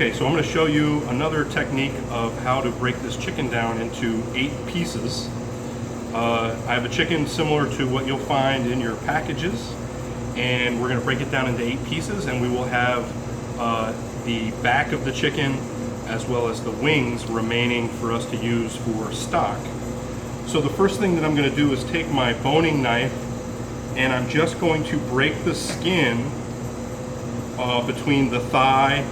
Okay, so I'm going to show you another technique of how to break this chicken down into 8 pieces. I have a chicken similar to what you'll find in your packages, and we're going to break it down into 8 pieces, and we will have the back of the chicken as well as the wings remaining for us to use for stock. So the first thing that I'm going to do is take my boning knife, and I'm just going to break the skin between the thigh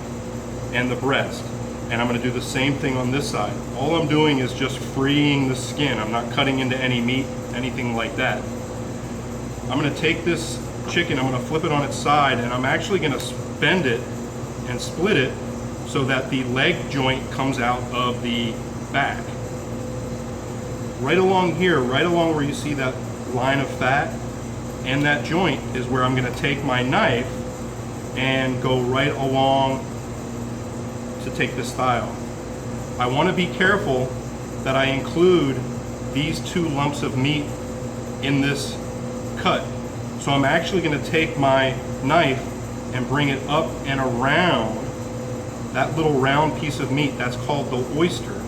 and the breast. And I'm going to do the same thing on this side. All I'm doing is just freeing the skin. I'm not cutting into any meat, anything like that. I'm going to take this chicken, I'm going to flip it on its side, and I'm actually going to bend it and split it so that the leg joint comes out of the back. Right along here, right along where you see that line of fat and that joint is where I'm going to take my knife and go right along to take this thigh off. I want to be careful that I include these 2 lumps of meat in this cut. So I'm actually going to take my knife and bring it up and around that little round piece of meat. That's called the oyster.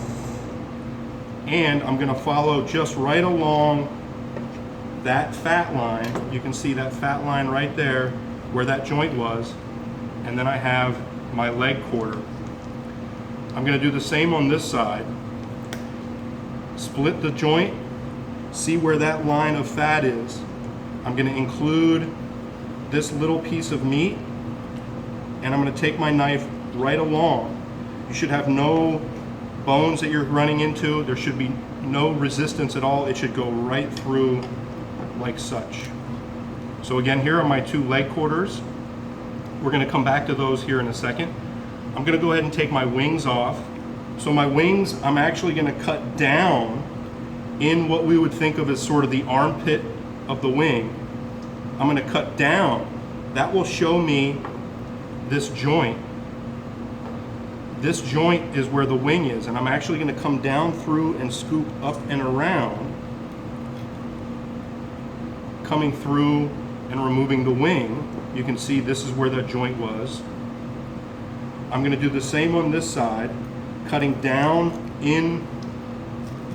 And I'm going to follow just right along that fat line. You can see that fat line right there where that joint was. And then I have my leg quarter. I'm going to do the same on this side. Split the joint, see where that line of fat is. I'm going to include this little piece of meat, and I'm going to take my knife right along. You should have no bones that you're running into. There should be no resistance at all. It should go right through like such. So again, here are my 2 leg quarters. We're going to come back to those here in a second. I'm going to go ahead and take my wings off. So my wings, I'm actually going to cut down in what we would think of as sort of the armpit of the wing. I'm going to cut down. That will show me this joint. This joint is where the wing is, and I'm actually going to come down through and scoop up and around, coming through and removing the wing. You can see this is where that joint was. I'm going to do the same on this side, cutting down in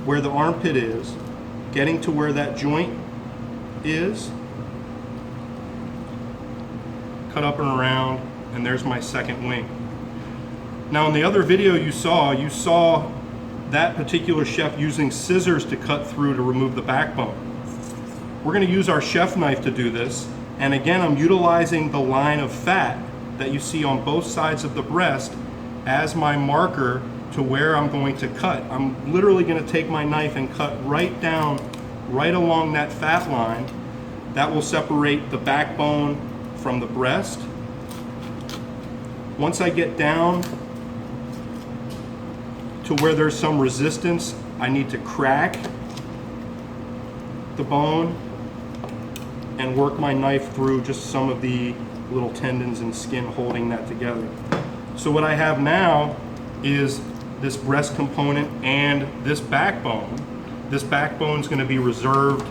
where the armpit is, getting to where that joint is, cut up and around, and there's my second wing. Now in the other video you saw that particular chef using scissors to cut through to remove the backbone. We're going to use our chef knife to do this, and again I'm utilizing the line of fat that you see on both sides of the breast as my marker to where I'm going to cut. I'm literally going to take my knife and cut right down, right along that fat line. That will separate the backbone from the breast. Once I get down to where there's some resistance, I need to crack the bone and work my knife through just some of the little tendons and skin holding that together. So what I have now is this breast component and this backbone. This backbone is going to be reserved,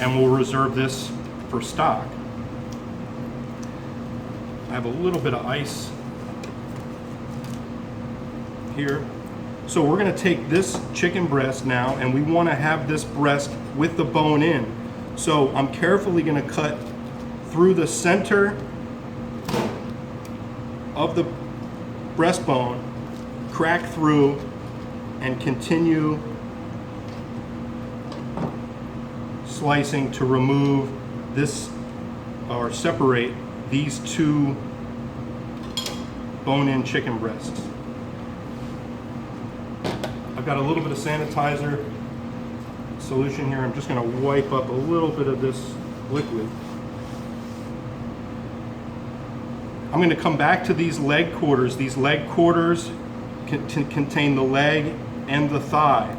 and we'll reserve this for stock. I have a little bit of ice here. So we're going to take this chicken breast now, and we want to have this breast with the bone in. So I'm carefully going to cut through the center of the breastbone, crack through, and continue slicing to remove this, or separate these 2 bone-in chicken breasts. I've got a little bit of sanitizer solution here. I'm just going to wipe up a little bit of this liquid. I'm going to come back to these leg quarters. These leg quarters contain the leg and the thigh.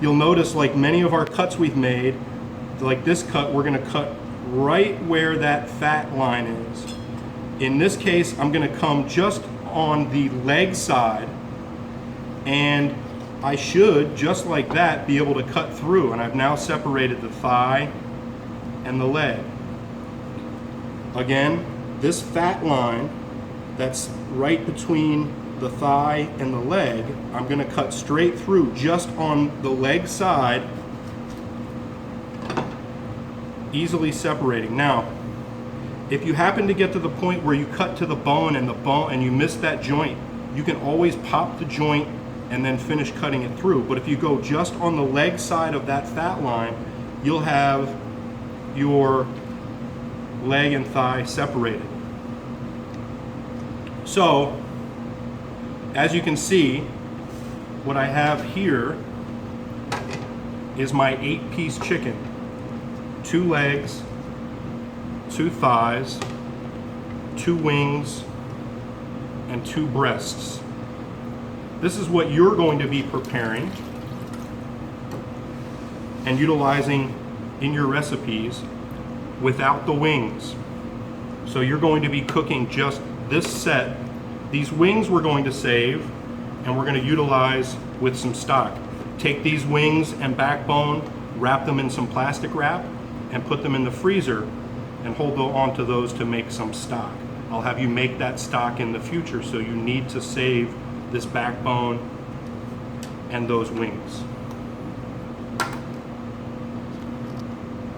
You'll notice, like many of our cuts we've made, like this cut, we're going to cut right where that fat line is. In this case, I'm going to come just on the leg side, and I should, just like that, be able to cut through. And I've now separated the thigh and the leg. Again, this fat line that's right between the thigh and the leg, I'm going to cut straight through just on the leg side, easily separating. Now, if you happen to get to the point where you cut to the bone and you miss that joint, you can always pop the joint and then finish cutting it through. But if you go just on the leg side of that fat line, you'll have your leg and thigh separated. So, as you can see, what I have here is my 8-piece chicken. 2 legs, 2 thighs, 2 wings, and 2 breasts. This is what you're going to be preparing and utilizing in your recipes without the wings. So you're going to be cooking just this set. These wings we're going to save and we're going to utilize with some stock. Take these wings and backbone, wrap them in some plastic wrap, and put them in the freezer and hold on to those to make some stock. I'll have you make that stock in the future, so you need to save this backbone and those wings.